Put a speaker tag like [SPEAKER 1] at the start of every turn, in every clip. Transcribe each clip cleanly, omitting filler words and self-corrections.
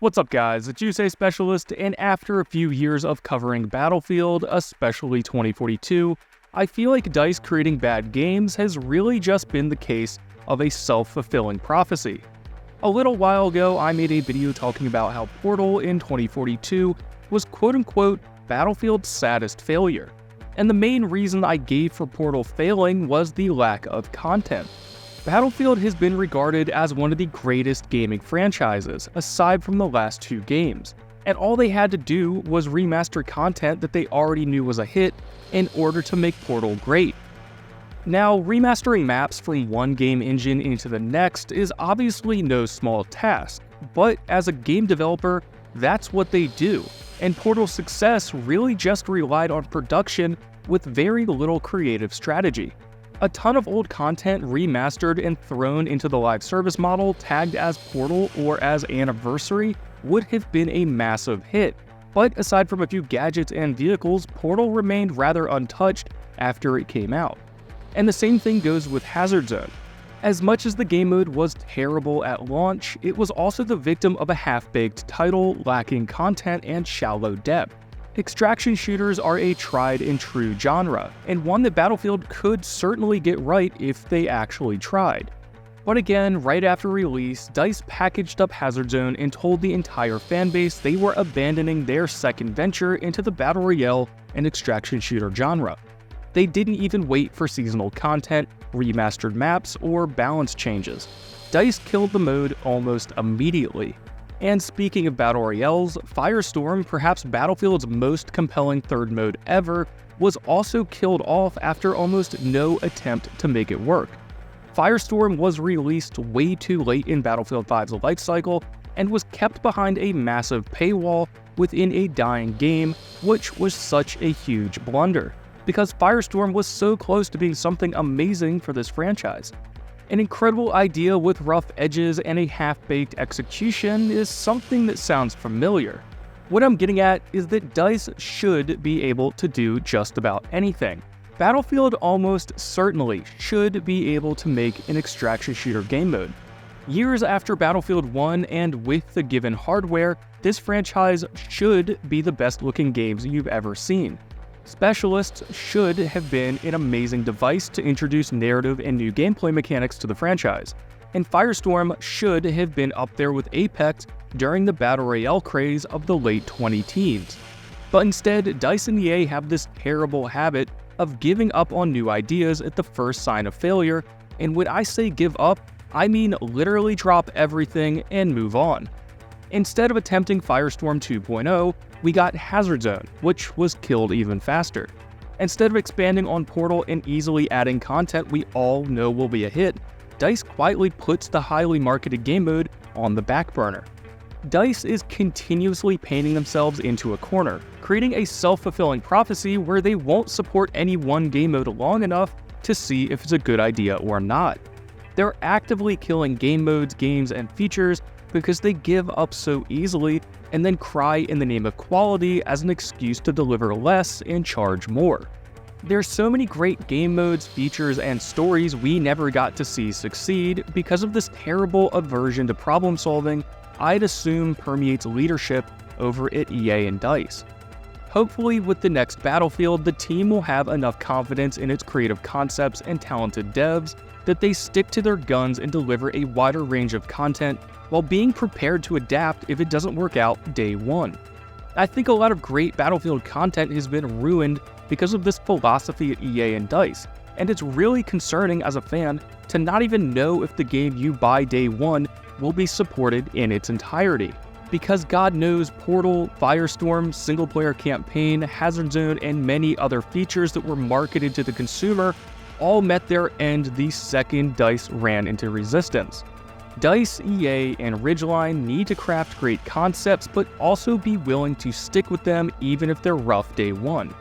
[SPEAKER 1] What's up guys, it's USA Specialist, and after a few years of covering Battlefield, especially 2042, I feel like DICE creating bad games has really just been the case of a self-fulfilling prophecy. A little while ago, I made a video talking about how Portal in 2042 was quote-unquote Battlefield's saddest failure, and the main reason I gave for Portal failing was the lack of content. Battlefield has been regarded as one of the greatest gaming franchises, aside from the last two games, and all they had to do was remaster content that they already knew was a hit in order to make Portal great. Now, remastering maps from one game engine into the next is obviously no small task, but as a game developer, that's what they do, and Portal's success really just relied on production with very little creative strategy. A ton of old content remastered and thrown into the live service model tagged as Portal or as Anniversary would have been a massive hit, but aside from a few gadgets and vehicles, Portal remained rather untouched after it came out. And the same thing goes with Hazard Zone. As much as the game mode was terrible at launch, it was also the victim of a half-baked title lacking content and shallow depth. Extraction shooters are a tried and true genre, and one that Battlefield could certainly get right if they actually tried. But again, right after release, DICE packaged up Hazard Zone and told the entire fanbase they were abandoning their second venture into the Battle Royale and extraction shooter genre. They didn't even wait for seasonal content, remastered maps, or balance changes. DICE killed the mode almost immediately. And speaking of Battle Royales, Firestorm, perhaps Battlefield's most compelling third mode ever, was also killed off after almost no attempt to make it work. Firestorm was released way too late in Battlefield 5's lifecycle and was kept behind a massive paywall within a dying game, which was such a huge blunder, because Firestorm was so close to being something amazing for this franchise. An incredible idea with rough edges and a half-baked execution is something that sounds familiar. What I'm getting at is that DICE should be able to do just about anything. Battlefield almost certainly should be able to make an extraction shooter game mode. Years after Battlefield 1 and with the given hardware, this franchise should be the best looking games you've ever seen. Specialists should have been an amazing device to introduce narrative and new gameplay mechanics to the franchise, and Firestorm should have been up there with Apex during the Battle Royale craze of the late 2010s. But instead, DICE and EA have this terrible habit of giving up on new ideas at the first sign of failure, and when I say give up, I mean literally drop everything and move on. Instead of attempting Firestorm 2.0, we got Hazard Zone, which was killed even faster. Instead of expanding on Portal and easily adding content we all know will be a hit, DICE quietly puts the highly marketed game mode on the back burner. DICE is continuously painting themselves into a corner, creating a self-fulfilling prophecy where they won't support any one game mode long enough to see if it's a good idea or not. They're actively killing game modes, games, and features because they give up so easily and then cry in the name of quality as an excuse to deliver less and charge more. There's so many great game modes, features, and stories we never got to see succeed because of this terrible aversion to problem solving I'd assume permeates leadership over at EA and DICE. Hopefully with the next Battlefield, the team will have enough confidence in its creative concepts and talented devs that they stick to their guns and deliver a wider range of content while being prepared to adapt if it doesn't work out day one. I think a lot of great Battlefield content has been ruined because of this philosophy at EA and DICE, and it's really concerning as a fan to not even know if the game you buy day one will be supported in its entirety. Because God knows Portal, Firestorm, single-player campaign, Hazard Zone, and many other features that were marketed to the consumer all met their end the second DICE ran into resistance. DICE, EA, and Ridgeline need to craft great concepts, but also be willing to stick with them even if they're rough day one.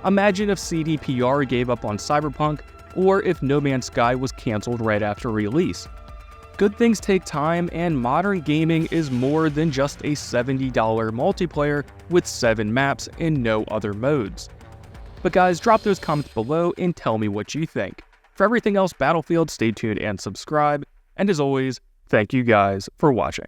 [SPEAKER 1] Imagine if CDPR gave up on Cyberpunk, or if No Man's Sky was cancelled right after release. Good things take time, and modern gaming is more than just a $70 multiplayer with 7 maps and no other modes. But guys, drop those comments below and tell me what you think. For everything else Battlefield, stay tuned and subscribe, and as always, thank you guys for watching.